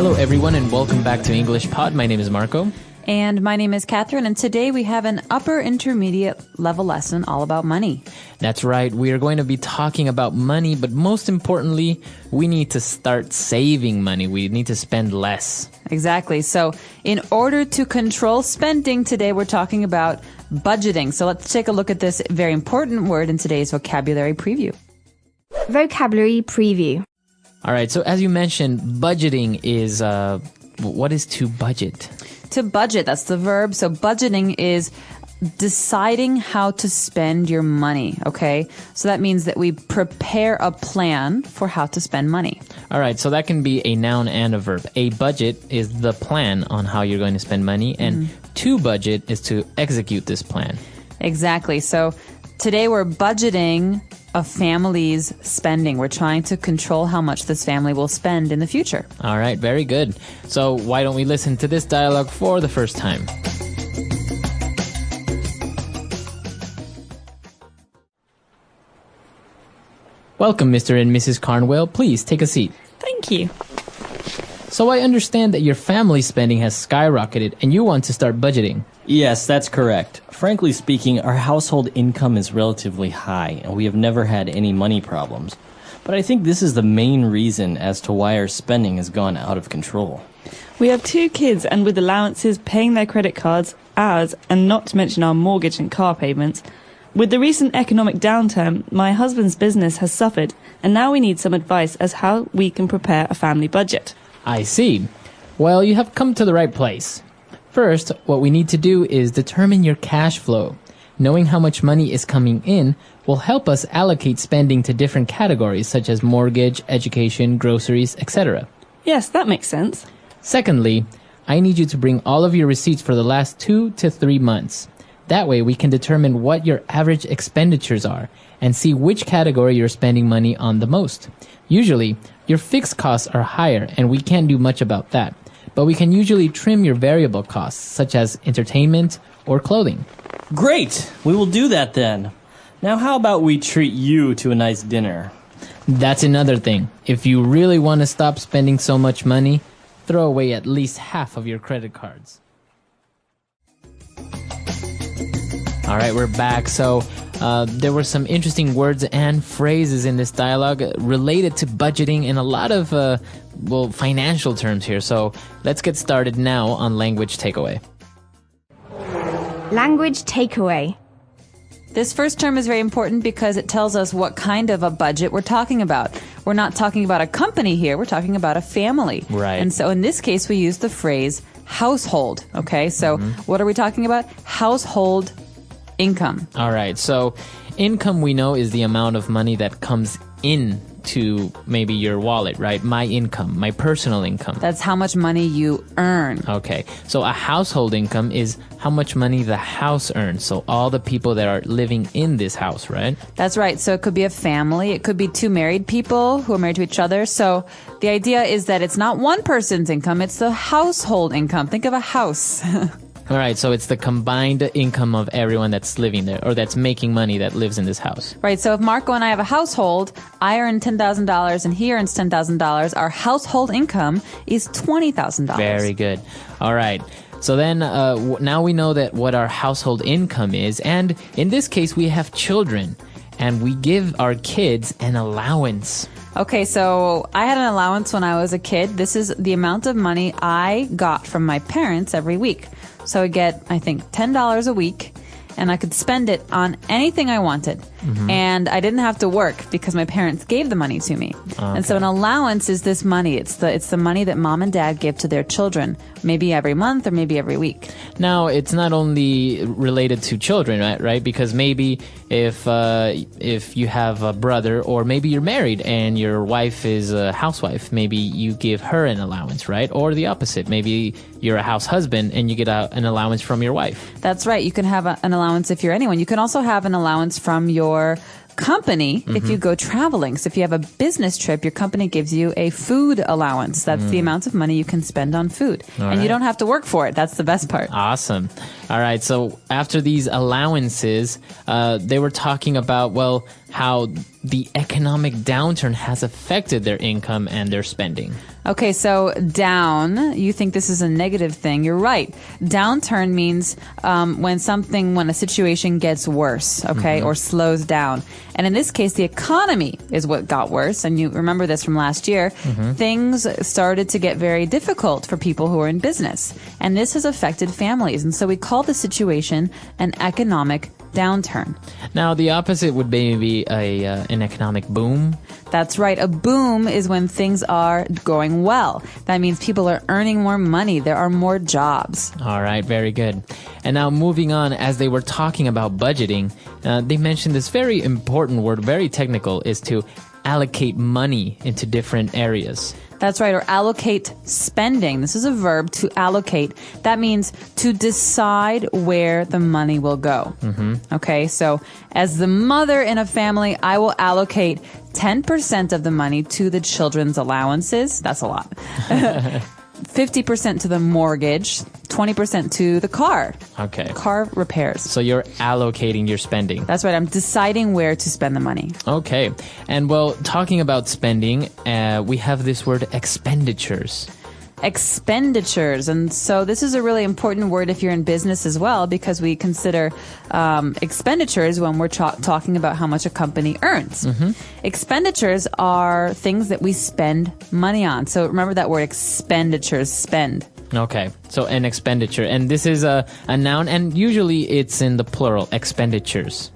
Hello, everyone, and welcome back to EnglishPod. My name is Marco. And my name is Catherine, and today we have an upper intermediate level lesson all about money. That's right. We are going to be talking about money, but most importantly, we need to start saving money. We need to spend less. Exactly. So in order to control spending, today we're talking about budgeting. So let's take a look at this very important word in today's vocabulary preview. Vocabulary preview. All right. So as you mentioned, budgeting is, what is to budget? To budget, that's the verb. So budgeting is deciding how to spend your money, okay? So that means that we prepare a plan for how to spend money. All right, so that can be a noun and a verb. A budget is the plan on how you're going to spend money, and to budget is to execute this plan. Exactly. So today we're budgeting a family's spending. We're trying to control how much this family will spend in the future. All right, very good. So why don't we listen to this dialogue for the first time? Welcome, Mr. and Mrs. Carnwell. Please take a seat. Thank you. So I understand that your family spending has skyrocketed and you want to start budgeting. Yes, that's correct. Frankly speaking, our household income is relatively high, and we have never had any money problems. But I think this is the main reason as to why our spending has gone out of control. We have 2 kids, and with allowances, paying their credit cards, ours, and not to mention our mortgage and car payments, with the recent economic downturn, my husband's business has suffered, and now we need some advice as how we can prepare a family budget. I see. Well, you have come to the right place. First, what we need to do is determine your cash flow. Knowing how much money is coming in will help us allocate spending to different categories such as mortgage, education, groceries, etc. Yes, that makes sense. Secondly, I need you to bring all of your receipts for the last 2 to 3 months. That way we can determine what your average expenditures are and see which category you're spending money on the most. Usually, your fixed costs are higher and we can't do much about that. But we can usually trim your variable costs, such as entertainment or clothing. Great! We will do that then. Now how about we treat you to a nice dinner? That's another thing. If you really want to stop spending so much money, throw away at least half of your credit cards. All right, we're back. So there were some interesting words and phrases in this dialogue related to budgeting and a lot of, financial terms here. So let's get started now on language takeaway. Language takeaway. This first term is very important because it tells us what kind of a budget we're talking about. We're not talking about a company here. We're talking about a family. Right. And so in this case, we use the phrase household. Okay, so what are we talking about? Household income. All right. So income, we know, is the amount of money that comes in to maybe your wallet, right? My income, my personal income. That's how much money you earn. Okay. So a household income is how much money the house earns. So all the people that are living in this house, right? That's right. So it could be a family. It could be 2 married people who are married to each other. So the idea is that it's not one person's income. It's the household income. Think of a house. All right, so it's the combined income of everyone that's living there or that's making money that lives in this house. Right, so if Marco and I have a household, I earn $10,000 and he earns $10,000. Our household income is $20,000. Very good. All right. So then now we know that what our household income is. And in this case, we have children and we give our kids an allowance. Okay, so I had an allowance when I was a kid. This is the amount of money I got from my parents every week. So I get, I think, $10 a week, and I could spend it on anything I wanted. And I didn't have to work because my parents gave the money to me. Okay. And so an allowance is this money. It's the money that mom and dad give to their children, maybe every month or maybe every week. Now, it's not only related to children, right? Because maybe if you have a brother or maybe you're married and your wife is a housewife, maybe you give her an allowance, right? Or the opposite. Maybe you're a house husband and you get an allowance from your wife. That's right. You can have an allowance if you're anyone. You can also have an allowance from your company if you go traveling. So if you have a business trip, your company gives you a food allowance. That's the amount of money you can spend on food. And you don't have to work for it. That's the best part. Awesome. All right. So after these allowances, they were talking about, how the economic downturn has affected their income and their spending. Okay, so down, you think this is a negative thing. You're right. Downturn means when a situation gets worse, okay, or slows down. And in this case, the economy is what got worse. And you remember this from last year. Things started to get very difficult for people who are in business. And this has affected families. And so we call the situation an economic downturn. Now, the opposite would maybe an economic boom. That's right. A boom is when things are going well. That means people are earning more money. There are more jobs. All right, very good. And now moving on, as they were talking about budgeting, they mentioned this very important word, very technical, is to allocate money into different areas. That's right, or allocate spending. This is a verb, to allocate. That means to decide where the money will go. Okay, so as the mother in a family, I will allocate 10% of the money to the children's allowances. That's a lot. 50% to the mortgage, 20% to the car. Okay. Car repairs. So you're allocating your spending. That's right. I'm deciding where to spend the money. Okay. And well, talking about spending, we have this word expenditures. Expenditures. And so this is a really important word if you're in business as well, because we consider expenditures when we're talking about how much a company earns. Expenditures are things that we spend money on. So remember that word expenditures, spend. Okay, so an expenditure. And this is a noun, and usually it's in the plural, expenditures.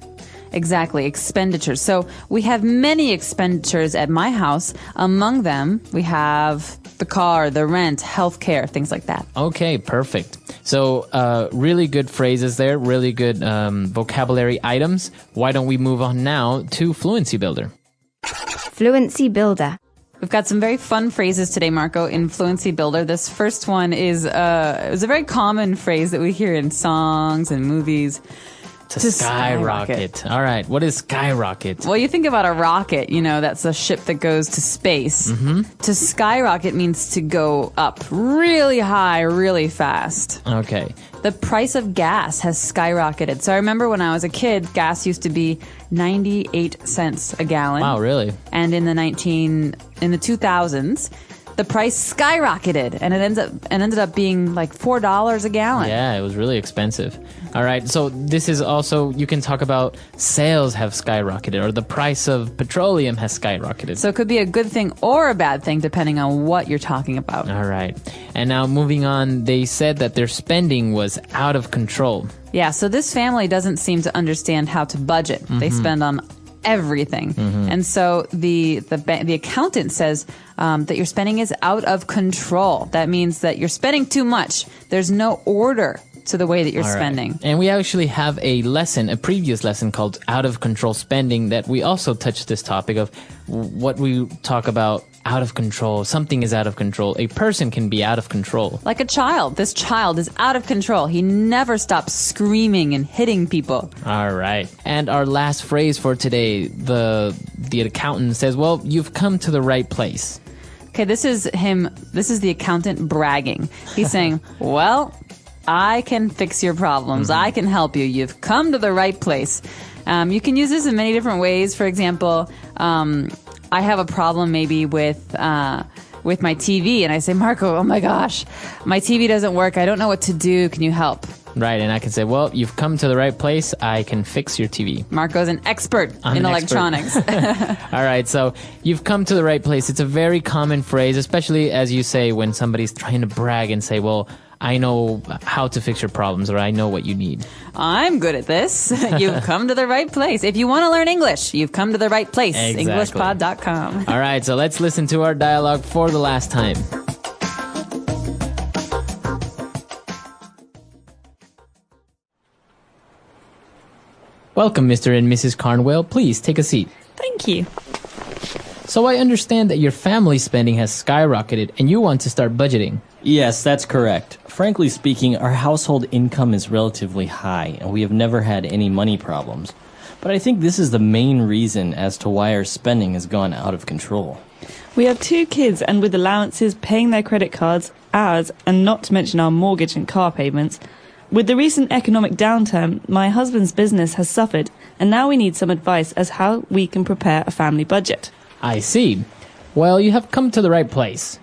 Exactly, expenditures. So we have many expenditures at my house. Among them, we have the car, the rent, healthcare, things like that. Okay, perfect. So really good phrases there, really good vocabulary items. Why don't we move on now to Fluency Builder? Fluency Builder. We've got some very fun phrases today, Marco, in Fluency Builder. This first one is a very common phrase that we hear in songs and movies. To skyrocket. All right. What is skyrocket? Well, you think about a rocket, that's a ship that goes to space. To skyrocket means to go up really high, really fast. Okay. The price of gas has skyrocketed. So I remember when I was a kid, gas used to be 98 cents a gallon. Wow, really? And in the 2000s, the price skyrocketed, and it ended up being like $4 a gallon. Yeah, it was really expensive. All right, so this is also, you can talk about sales have skyrocketed, or the price of petroleum has skyrocketed. So it could be a good thing or a bad thing, depending on what you're talking about. All right. And now moving on, they said that their spending was out of control. Yeah, so this family doesn't seem to understand how to budget. They spend on everything. And so the accountant says that your spending is out of control. That means that you're spending too much. There's no order to the way that you're spending. And we actually have a previous lesson called Out of Control Spending, that we also touched this topic of what we talk about out of control. Something is out of control. A person can be out of control. Like a child. This child is out of control. He never stops screaming and hitting people. All right. And our last phrase for today, the accountant says, well, you've come to the right place. Okay, this is the accountant bragging. He's saying, well, I can fix your problems. I can help you. You've come to the right place. You can use this in many different ways. For example, I have a problem maybe with my TV, and I say, Marco, oh my gosh, my TV doesn't work. I don't know what to do. Can you help? Right, and I can say, well, you've come to the right place. I can fix your TV. Marco's an expert in electronics. All right, so you've come to the right place. It's a very common phrase, especially as you say when somebody's trying to brag and say, well, I know how to fix your problems, or I know what you need. I'm good at this. You've come to the right place. If you want to learn English, you've come to the right place. Exactly. EnglishPod.com. All right, so let's listen to our dialogue for the last time. Welcome, Mr. and Mrs. Carnwell. Please take a seat. Thank you. So I understand that your family spending has skyrocketed and you want to start budgeting. Yes, that's correct. Frankly speaking, our household income is relatively high, and we have never had any money problems. But I think this is the main reason as to why our spending has gone out of control. We have 2 kids, and with allowances, paying their credit cards, ours, and not to mention our mortgage and car payments, With the recent economic downturn, my husband's business has suffered, and now we need some advice as how we can prepare a family budget. I see. Well, you have come to the right place.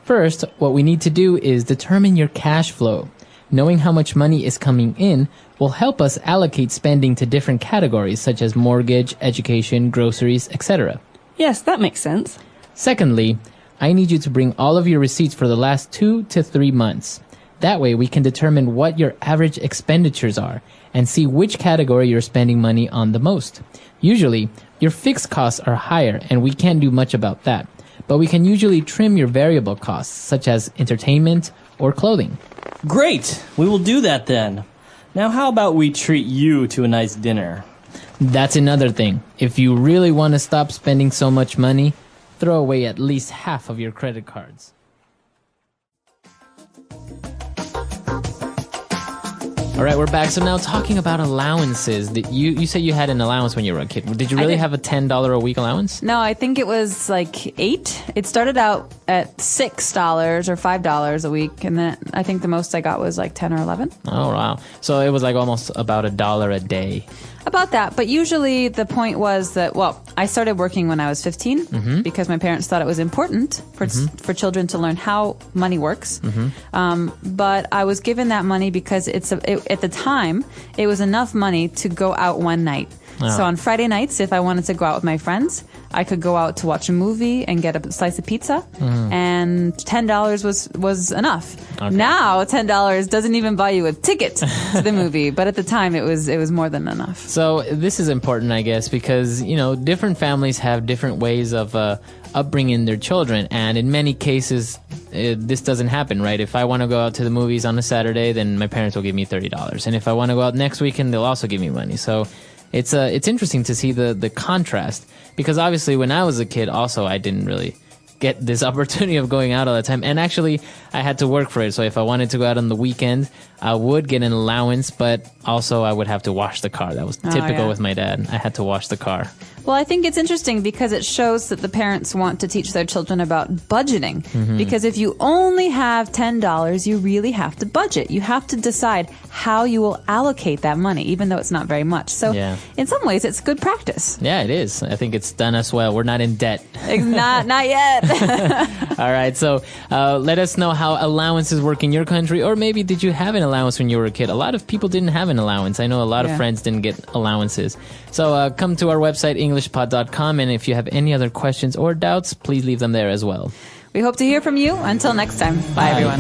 First, what we need to do is determine your cash flow. Knowing how much money is coming in will help us allocate spending to different categories such as mortgage, education, groceries, etc. Yes, that makes sense. Secondly, I need you to bring all of your receipts for the last 2 to 3 months. That way we can determine what your average expenditures are and see which category you're spending money on the most. Usually, your fixed costs are higher and we can't do much about that, but we can usually trim your variable costs such as entertainment or clothing. Great! We will do that then. Now how about we treat you to a nice dinner? That's another thing. If you really want to stop spending so much money, throw away at least half of your credit cards. All right, we're back. So now talking about allowances. You said you had an allowance when you were a kid. Did you really have a $10 a week allowance? No, I think it was like $8. It started out at $6 or $5 a week, and then I think the most I got was like 10 or 11. Oh, wow. So it was like almost about $1 a day. About that, but usually the point was that, well, I started working when I was 15 because my parents thought it was important for children to learn how money works. But I was given that money because at the time, it was enough money to go out one night. So on Friday nights, if I wanted to go out with my friends, I could go out to watch a movie and get a slice of pizza, and $10 was enough. Okay. Now $10 doesn't even buy you a ticket to the movie, but at the time it was more than enough. So this is important, I guess, because different families have different ways of upbringing their children, and in many cases this doesn't happen, right? If I want to go out to the movies on a Saturday, then my parents will give me $30, and if I want to go out next weekend, they'll also give me money. So it's interesting to see the contrast, because obviously when I was a kid also I didn't really get this opportunity of going out all the time, and actually I had to work for it. So if I wanted to go out on the weekend, I would get an allowance, but also I would have to wash the car. That was typical with my dad. I had to wash the car. Well, I think it's interesting because it shows that the parents want to teach their children about budgeting. Because if you only have $10, you really have to budget. You have to decide how you will allocate that money, even though it's not very much. So in some ways, it's good practice. Yeah, it is. I think it's done us well. We're not in debt. Not yet. All right. So let us know how allowances work in your country, or maybe did you have an allowance when you were a kid? A lot of people didn't have an allowance. I know a lot of friends didn't get allowances. So come to our website, EnglishPod.com, and if you have any other questions or doubts, please leave them there as well. We hope to hear from you. Until next time. Bye. Everyone.